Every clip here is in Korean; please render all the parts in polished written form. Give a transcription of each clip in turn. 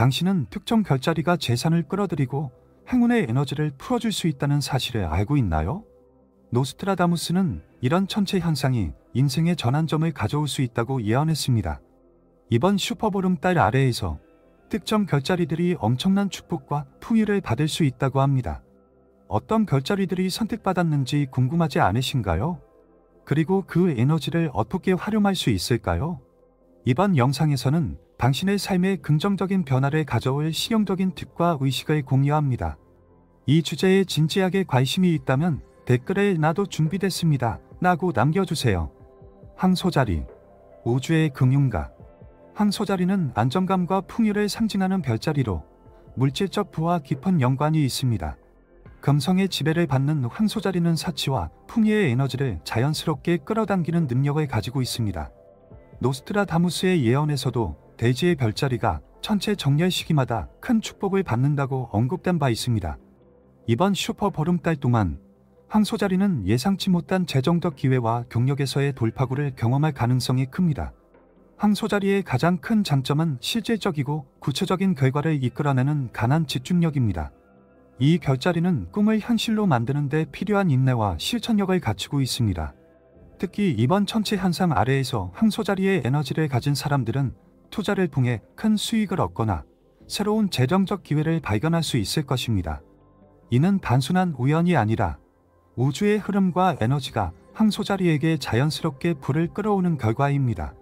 당신은 특정 별자리가 재산을 끌어들이고 행운의 에너지를 풀어줄 수 있다는 사실을 알고 있나요? 노스트라다무스는 이런 천체 현상이 인생의 전환점을 가져올 수 있다고 예언했습니다. 이번 슈퍼보름달 아래에서 특정 별자리들이 엄청난 축복과 풍요를 받을 수 있다고 합니다. 어떤 별자리들이 선택받았는지 궁금하지 않으신가요? 그리고 그 에너지를 어떻게 활용할 수 있을까요? 이번 영상에서는 당신의 삶에 긍정적인 변화를 가져올 실용적인 팁과 의식을 공유합니다. 이 주제에 진지하게 관심이 있다면 댓글에 나도 준비됐습니다 라고 남겨주세요. 황소자리, 우주의 금융가. 황소자리는 안정감과 풍요를 상징하는 별자리로 물질적 부와 깊은 연관이 있습니다. 금성의 지배를 받는 황소자리는 사치와 풍요의 에너지를 자연스럽게 끌어당기는 능력을 가지고 있습니다. 노스트라다무스의 예언에서도 대지의 별자리가 천체 정렬 시기마다 큰 축복을 받는다고 언급된 바 있습니다. 이번 슈퍼 보름달 동안 황소자리는 예상치 못한 재정적 기회와 경력에서의 돌파구를 경험할 가능성이 큽니다. 황소자리의 가장 큰 장점은 실질적이고 구체적인 결과를 이끌어내는 강한 집중력입니다. 이 별자리는 꿈을 현실로 만드는 데 필요한 인내와 실천력을 갖추고 있습니다. 특히 이번 천체 현상 아래에서 황소자리의 에너지를 가진 사람들은 투자를 통해 큰 수익을 얻거나 새로운 재정적 기회를 발견할 수 있을 것입니다. 이는 단순한 우연이 아니라 우주의 흐름과 에너지가 황소자리에게 자연스럽게 불을 끌어오는 결과입니다.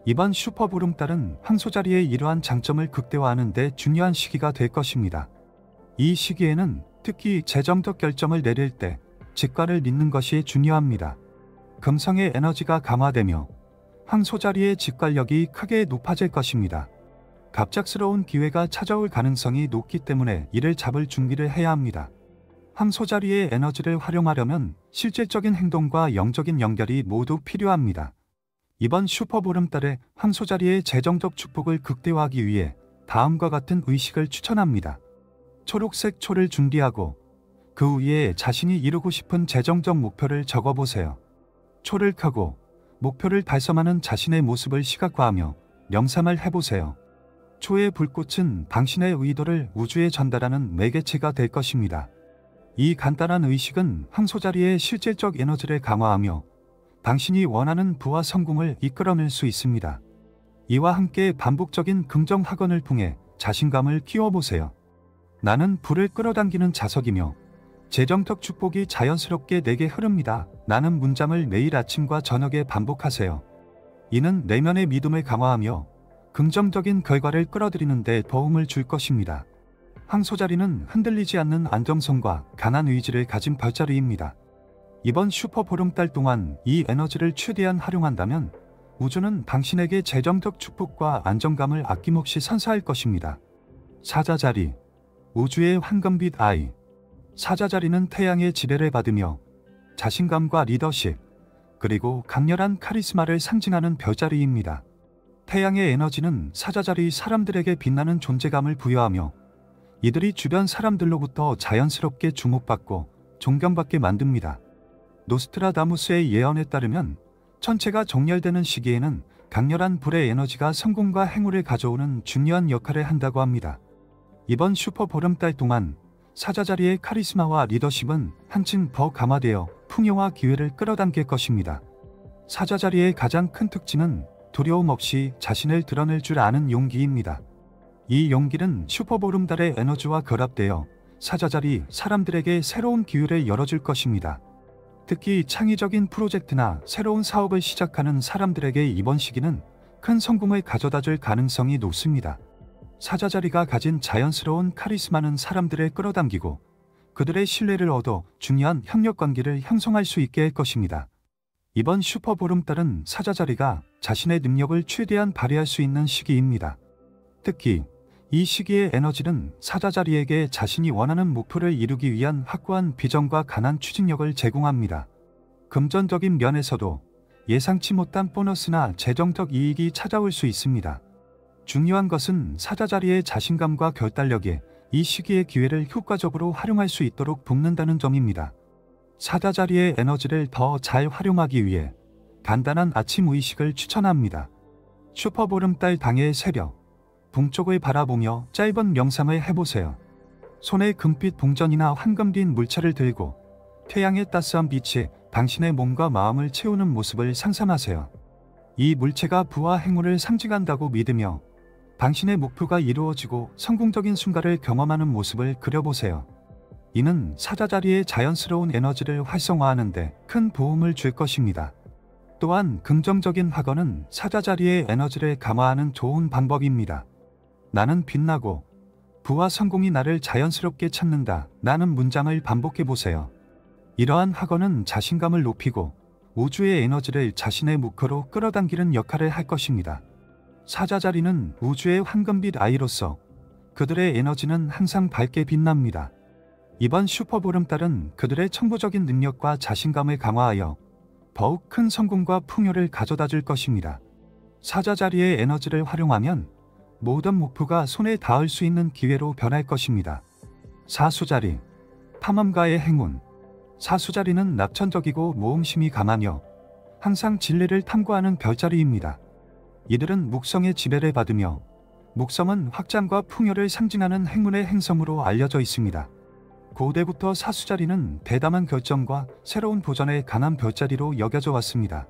이번 슈퍼보름달은 황소자리의 이러한 장점을 극대화하는 데 중요한 시기가 될 것입니다. 이 시기에는 특히 재정적 결정을 내릴 때 직관을 믿는 것이 중요합니다. 금성의 에너지가 강화되며 황소자리의 직관력이 크게 높아질 것입니다. 갑작스러운 기회가 찾아올 가능성이 높기 때문에 이를 잡을 준비를 해야 합니다. 황소자리의 에너지를 활용하려면 실질적인 행동과 영적인 연결이 모두 필요합니다. 이번 슈퍼보름달에 황소자리의 재정적 축복을 극대화하기 위해 다음과 같은 의식을 추천합니다. 초록색 초를 준비하고 그 위에 자신이 이루고 싶은 재정적 목표를 적어보세요. 초를 켜고 목표를 달성하는 자신의 모습을 시각화하며 명상을 해보세요. 초의 불꽃은 당신의 의도를 우주에 전달하는 매개체가 될 것입니다. 이 간단한 의식은 황소자리의 실질적 에너지를 강화하며 당신이 원하는 부와 성공을 이끌어낼 수 있습니다. 이와 함께 반복적인 긍정 학원을 통해 자신감을 키워보세요. 나는 불을 끌어당기는 자석이며 재정적 축복이 자연스럽게 내게 흐릅니다. 라는 문장을 매일 아침과 저녁에 반복하세요. 이는 내면의 믿음을 강화하며 긍정적인 결과를 끌어들이는 데 도움을 줄 것입니다. 황소자리는 흔들리지 않는 안정성과 강한 의지를 가진 별자리입니다. 이번 슈퍼 보름달 동안 이 에너지를 최대한 활용한다면 우주는 당신에게 재정적 축복과 안정감을 아낌없이 선사할 것입니다. 사자자리, 우주의 황금빛 아이. 사자자리는 태양의 지배를 받으며 자신감과 리더십, 그리고 강렬한 카리스마를 상징하는 별자리입니다. 태양의 에너지는 사자자리 사람들에게 빛나는 존재감을 부여하며 이들이 주변 사람들로부터 자연스럽게 주목받고 존경받게 만듭니다. 노스트라다무스의 예언에 따르면 천체가 정렬되는 시기에는 강렬한 불의 에너지가 성공과 행운을 가져오는 중요한 역할을 한다고 합니다. 이번 슈퍼 보름달 동안 사자자리의 카리스마와 리더십은 한층 더 강화되어 풍요와 기회를 끌어당길 것입니다. 사자자리의 가장 큰 특징은 두려움 없이 자신을 드러낼 줄 아는 용기입니다. 이 용기는 슈퍼보름달의 에너지와 결합되어 사자자리 사람들에게 새로운 기회를 열어줄 것입니다. 특히 창의적인 프로젝트나 새로운 사업을 시작하는 사람들에게 이번 시기는 큰 성공을 가져다 줄 가능성이 높습니다. 사자자리가 가진 자연스러운 카리스마는 사람들을 끌어당기고 그들의 신뢰를 얻어 중요한 협력관계를 형성할 수 있게 할 것입니다. 이번 슈퍼보름달은 사자자리가 자신의 능력을 최대한 발휘할 수 있는 시기입니다. 특히 이 시기의 에너지는 사자자리에게 자신이 원하는 목표를 이루기 위한 확고한 비전과 강한 추진력을 제공합니다. 금전적인 면에서도 예상치 못한 보너스나 재정적 이익이 찾아올 수 있습니다. 중요한 것은 사자자리의 자신감과 결단력에 이 시기의 기회를 효과적으로 활용할 수 있도록 돕는다는 점입니다. 사자자리의 에너지를 더 잘 활용하기 위해 간단한 아침 의식을 추천합니다. 슈퍼보름달 당일 새벽 동쪽을 바라보며 짧은 명상을 해보세요. 손에 금빛 동전이나 황금 빈 물체를 들고 태양의 따스한 빛이 당신의 몸과 마음을 채우는 모습을 상상하세요. 이 물체가 부와 행운을 상징한다고 믿으며 당신의 목표가 이루어지고 성공적인 순간을 경험하는 모습을 그려보세요. 이는 사자자리의 자연스러운 에너지를 활성화하는 데 큰 도움을 줄 것입니다. 또한 긍정적인 확언은 사자자리의 에너지를 감화하는 좋은 방법입니다. 나는 빛나고 부와 성공이 나를 자연스럽게 찾는다. 라는 문장을 반복해보세요. 이러한 확언은 자신감을 높이고 우주의 에너지를 자신의 목표로 끌어당기는 역할을 할 것입니다. 사자자리는 우주의 황금빛 아이로서 그들의 에너지는 항상 밝게 빛납니다. 이번 슈퍼보름달은 그들의 천부적인 능력과 자신감을 강화하여 더욱 큰 성공과 풍요를 가져다 줄 것입니다. 사자자리의 에너지를 활용하면 모든 목표가 손에 닿을 수 있는 기회로 변할 것입니다. 사수자리, 탐험가의 행운. 사수자리는 낙천적이고 모험심이 강하며 항상 진리를 탐구하는 별자리입니다. 이들은 목성의 지배를 받으며 목성은 확장과 풍요를 상징하는 행운의 행성으로 알려져 있습니다. 고대부터 사수자리는 대담한 결정과 새로운 도전에 강한 별자리로 여겨져 왔습니다.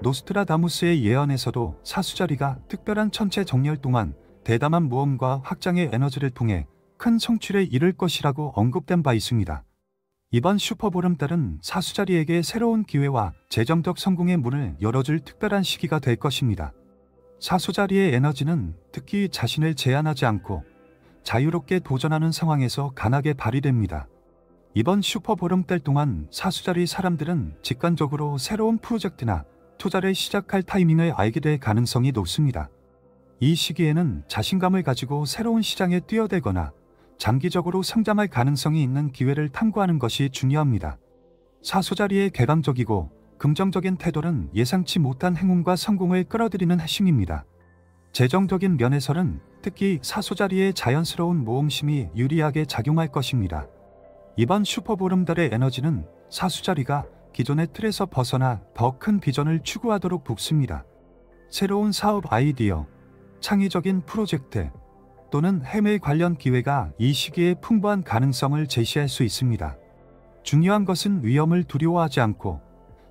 노스트라다무스의 예언에서도 사수자리가 특별한 천체 정렬 동안 대담한 모험과 확장의 에너지를 통해 큰 성취를 이룰 것이라고 언급된 바 있습니다. 이번 슈퍼보름달은 사수자리에게 새로운 기회와 재정적 성공의 문을 열어줄 특별한 시기가 될 것입니다. 사수자리의 에너지는 특히 자신을 제한하지 않고 자유롭게 도전하는 상황에서 강하게 발휘됩니다. 이번 슈퍼보름달 동안 사수자리 사람들은 직관적으로 새로운 프로젝트나 투자를 시작할 타이밍을 알게 될 가능성이 높습니다. 이 시기에는 자신감을 가지고 새로운 시장에 뛰어들거나 장기적으로 성장할 가능성이 있는 기회를 탐구하는 것이 중요합니다. 사수자리의 개방적이고 긍정적인 태도는 예상치 못한 행운과 성공을 끌어들이는 핵심입니다. 재정적인 면에서는 특히 사수자리의 자연스러운 모험심이 유리하게 작용할 것입니다. 이번 슈퍼보름달의 에너지는 사수자리가 기존의 틀에서 벗어나 더 큰 비전을 추구하도록 돕습니다. 새로운 사업 아이디어, 창의적인 프로젝트 또는 해외 관련 기회가 이 시기에 풍부한 가능성을 제시할 수 있습니다. 중요한 것은 위험을 두려워하지 않고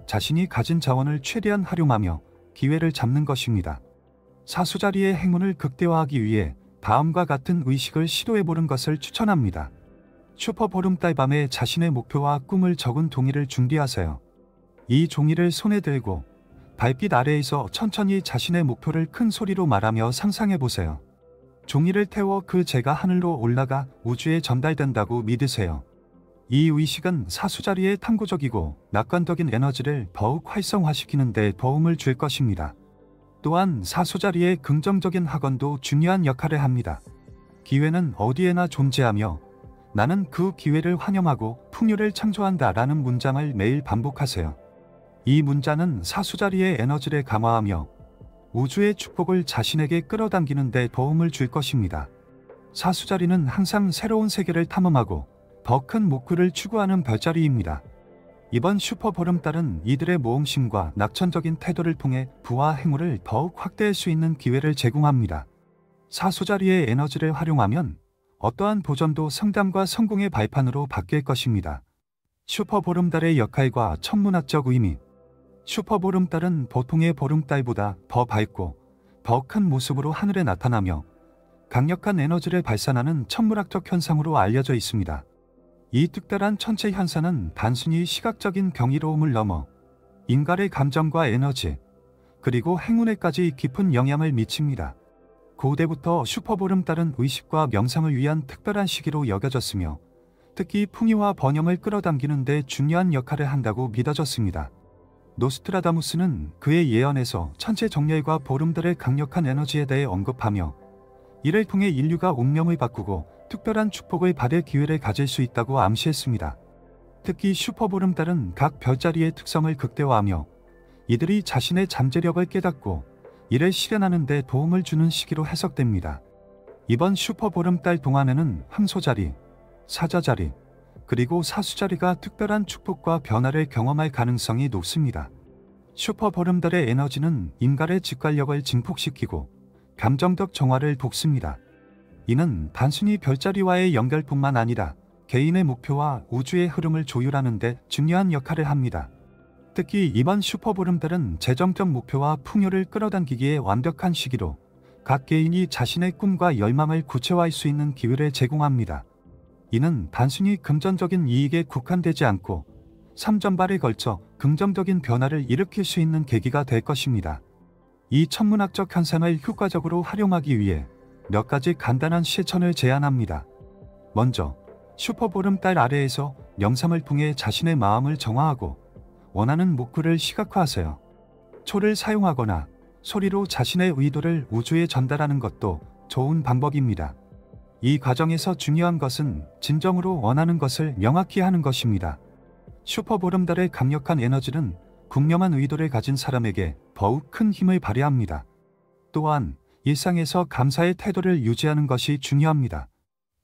자신이 가진 자원을 최대한 활용하며 기회를 잡는 것입니다. 사수자리의 행운을 극대화하기 위해 다음과 같은 의식을 시도해보는 것을 추천합니다. 슈퍼보름달 밤에 자신의 목표와 꿈을 적은 종이를 준비하세요. 이 종이를 손에 들고 달빛 아래에서 천천히 자신의 목표를 큰 소리로 말하며 상상해보세요. 종이를 태워 그 재가 하늘로 올라가 우주에 전달된다고 믿으세요. 이 의식은 사수자리의 탐구적이고 낙관적인 에너지를 더욱 활성화시키는 데 도움을 줄 것입니다. 또한 사수자리의 긍정적인 학원도 중요한 역할을 합니다. 기회는 어디에나 존재하며 나는 그 기회를 환영하고 풍요를 창조한다 라는 문장을 매일 반복하세요. 이 문장은 사수자리의 에너지를 강화하며 우주의 축복을 자신에게 끌어당기는 데 도움을 줄 것입니다. 사수자리는 항상 새로운 세계를 탐험하고 더 큰 목표를 추구하는 별자리입니다. 이번 슈퍼보름달은 이들의 모험심과 낙천적인 태도를 통해 부와 행운을 더욱 확대할 수 있는 기회를 제공합니다. 사수자리의 에너지를 활용하면 어떠한 도전도 성장과 성공의 발판으로 바뀔 것입니다. 슈퍼보름달의 역할과 천문학적 의미. 슈퍼보름달은 보통의 보름달보다 더 밝고 더 큰 모습으로 하늘에 나타나며 강력한 에너지를 발산하는 천문학적 현상으로 알려져 있습니다. 이 특별한 천체 현상은 단순히 시각적인 경이로움을 넘어 인간의 감정과 에너지, 그리고 행운에까지 깊은 영향을 미칩니다. 고대부터 슈퍼보름달은 의식과 명상을 위한 특별한 시기로 여겨졌으며 특히 풍요와 번영을 끌어당기는 데 중요한 역할을 한다고 믿어졌습니다. 노스트라다무스는 그의 예언에서 천체 정렬과 보름달의 강력한 에너지에 대해 언급하며 이를 통해 인류가 운명을 바꾸고 특별한 축복을 받을 기회를 가질 수 있다고 암시했습니다. 특히 슈퍼보름달은 각 별자리의 특성을 극대화하며 이들이 자신의 잠재력을 깨닫고 이를 실현하는 데 도움을 주는 시기로 해석됩니다. 이번 슈퍼보름달 동안에는 황소자리, 사자자리, 그리고 사수자리가 특별한 축복과 변화를 경험할 가능성이 높습니다. 슈퍼보름달의 에너지는 인간의 직관력을 증폭시키고 감정적 정화를 돕습니다. 이는 단순히 별자리와의 연결뿐만 아니라 개인의 목표와 우주의 흐름을 조율하는 데 중요한 역할을 합니다. 특히 이번 슈퍼보름달은 재정적 목표와 풍요를 끌어당기기에 완벽한 시기로 각 개인이 자신의 꿈과 열망을 구체화할 수 있는 기회를 제공합니다. 이는 단순히 금전적인 이익에 국한되지 않고 3전발에 걸쳐 긍정적인 변화를 일으킬 수 있는 계기가 될 것입니다. 이 천문학적 현상을 효과적으로 활용하기 위해 몇 가지 간단한 실천을 제안합니다. 먼저 슈퍼보름달 아래에서 명상을 통해 자신의 마음을 정화하고 원하는 목표를 시각화하세요. 초를 사용하거나 소리로 자신의 의도를 우주에 전달하는 것도 좋은 방법입니다. 이 과정에서 중요한 것은 진정으로 원하는 것을 명확히 하는 것입니다. 슈퍼보름달의 강력한 에너지는 분명한 의도를 가진 사람에게 더욱 큰 힘을 발휘합니다. 또한 일상에서 감사의 태도를 유지하는 것이 중요합니다.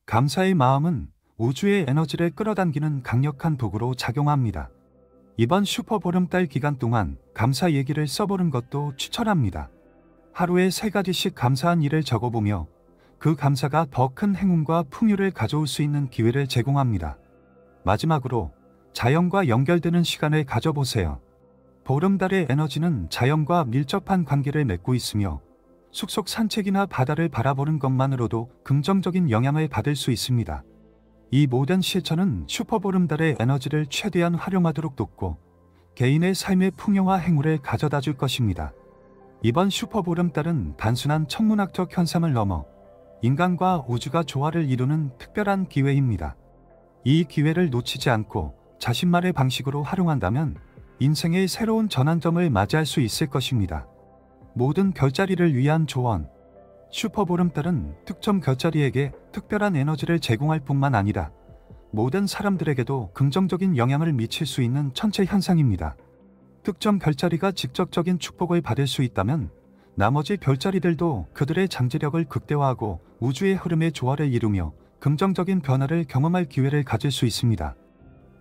감사의 마음은 우주의 에너지를 끌어당기는 강력한 도구로 작용합니다. 이번 슈퍼보름달 기간 동안 감사 얘기를 써보는 것도 추천합니다. 하루에 3가지씩 감사한 일을 적어보며 그 감사가 더 큰 행운과 풍요를 가져올 수 있는 기회를 제공합니다. 마지막으로 자연과 연결되는 시간을 가져보세요. 보름달의 에너지는 자연과 밀접한 관계를 맺고 있으며 숲속 산책이나 바다를 바라보는 것만으로도 긍정적인 영향을 받을 수 있습니다. 이 모든 실천은 슈퍼보름달의 에너지를 최대한 활용하도록 돕고 개인의 삶의 풍요와 행운을 가져다 줄 것입니다. 이번 슈퍼보름달은 단순한 천문학적 현상을 넘어 인간과 우주가 조화를 이루는 특별한 기회입니다. 이 기회를 놓치지 않고 자신만의 방식으로 활용한다면 인생의 새로운 전환점을 맞이할 수 있을 것입니다. 모든 별자리를 위한 조언. 슈퍼보름달은 특정 별자리에게 특별한 에너지를 제공할 뿐만 아니라 모든 사람들에게도 긍정적인 영향을 미칠 수 있는 천체 현상입니다. 특정 별자리가 직접적인 축복을 받을 수 있다면 나머지 별자리들도 그들의 잠재력을 극대화하고 우주의 흐름의 조화를 이루며 긍정적인 변화를 경험할 기회를 가질 수 있습니다.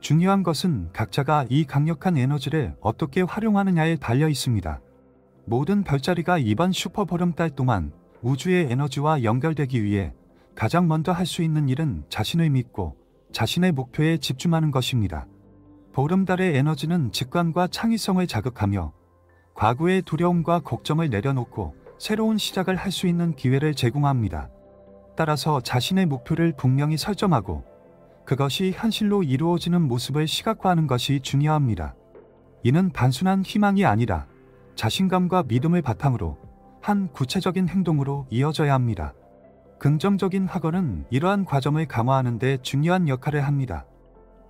중요한 것은 각자가 이 강력한 에너지를 어떻게 활용하느냐에 달려 있습니다. 모든 별자리가 이번 슈퍼보름달 동안 우주의 에너지와 연결되기 위해 가장 먼저 할 수 있는 일은 자신을 믿고 자신의 목표에 집중하는 것입니다. 보름달의 에너지는 직관과 창의성을 자극하며 과거의 두려움과 걱정을 내려놓고 새로운 시작을 할 수 있는 기회를 제공합니다. 따라서 자신의 목표를 분명히 설정하고 그것이 현실로 이루어지는 모습을 시각화하는 것이 중요합니다. 이는 단순한 희망이 아니라 자신감과 믿음을 바탕으로 한 구체적인 행동으로 이어져야 합니다. 긍정적인 학원은 이러한 과정을 강화하는 데 중요한 역할을 합니다.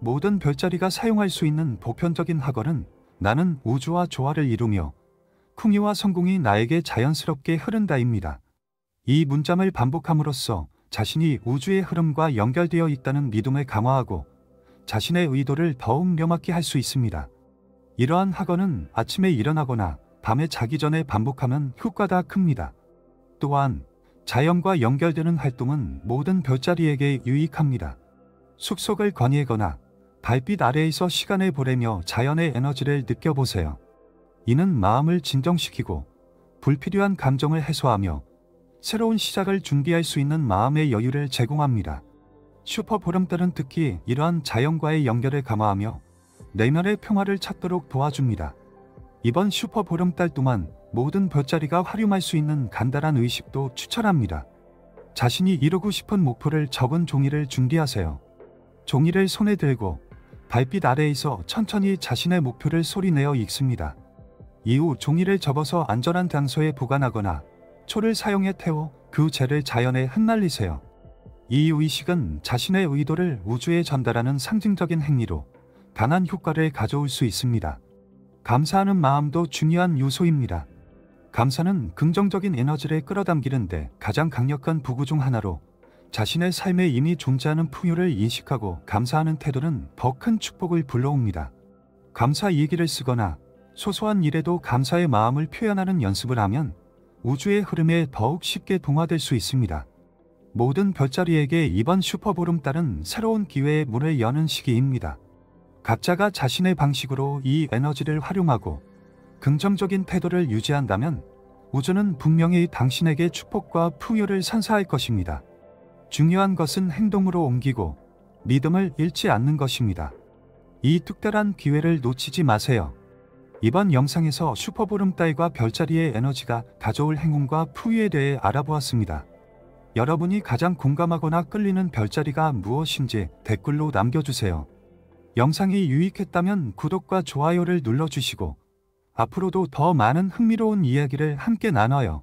모든 별자리가 사용할 수 있는 보편적인 학원은 나는 우주와 조화를 이루며 풍요와 성공이 나에게 자연스럽게 흐른다입니다. 이 문장을 반복함으로써 자신이 우주의 흐름과 연결되어 있다는 믿음을 강화하고 자신의 의도를 더욱 명확히 할 수 있습니다. 이러한 학원은 아침에 일어나거나 밤에 자기 전에 반복하면 효과가 큽니다. 또한 자연과 연결되는 활동은 모든 별자리에게 유익합니다. 숲속을 거닐거나 달빛 아래에서 시간을 보내며 자연의 에너지를 느껴보세요. 이는 마음을 진정시키고 불필요한 감정을 해소하며 새로운 시작을 준비할 수 있는 마음의 여유를 제공합니다. 슈퍼보름달은 특히 이러한 자연과의 연결을 강화하며 내면의 평화를 찾도록 도와줍니다. 이번 슈퍼보름달 동안 모든 별자리가 활용할 수 있는 간단한 의식도 추천합니다. 자신이 이루고 싶은 목표를 적은 종이를 준비하세요. 종이를 손에 들고 달빛 아래에서 천천히 자신의 목표를 소리내어 읽습니다. 이후 종이를 접어서 안전한 장소에 보관하거나 초를 사용해 태워 그 재를 자연에 흩날리세요. 이 의식은 자신의 의도를 우주에 전달하는 상징적인 행위로 강한 효과를 가져올 수 있습니다. 감사하는 마음도 중요한 요소입니다. 감사는 긍정적인 에너지를 끌어당기는데 가장 강력한 도구 중 하나로 자신의 삶에 이미 존재하는 풍요를 인식하고 감사하는 태도는 더 큰 축복을 불러옵니다. 감사 일기를 쓰거나 소소한 일에도 감사의 마음을 표현하는 연습을 하면 우주의 흐름에 더욱 쉽게 동화될 수 있습니다. 모든 별자리에게 이번 슈퍼보름달은 새로운 기회의 문을 여는 시기입니다. 각자가 자신의 방식으로 이 에너지를 활용하고 긍정적인 태도를 유지한다면 우주는 분명히 당신에게 축복과 풍요를 선사할 것입니다. 중요한 것은 행동으로 옮기고 믿음을 잃지 않는 것입니다. 이 특별한 기회를 놓치지 마세요. 이번 영상에서 슈퍼보름달과 별자리의 에너지가 가져올 행운과 풍요에 대해 알아보았습니다. 여러분이 가장 공감하거나 끌리는 별자리가 무엇인지 댓글로 남겨주세요. 영상이 유익했다면 구독과 좋아요를 눌러주시고 앞으로도 더 많은 흥미로운 이야기를 함께 나눠요.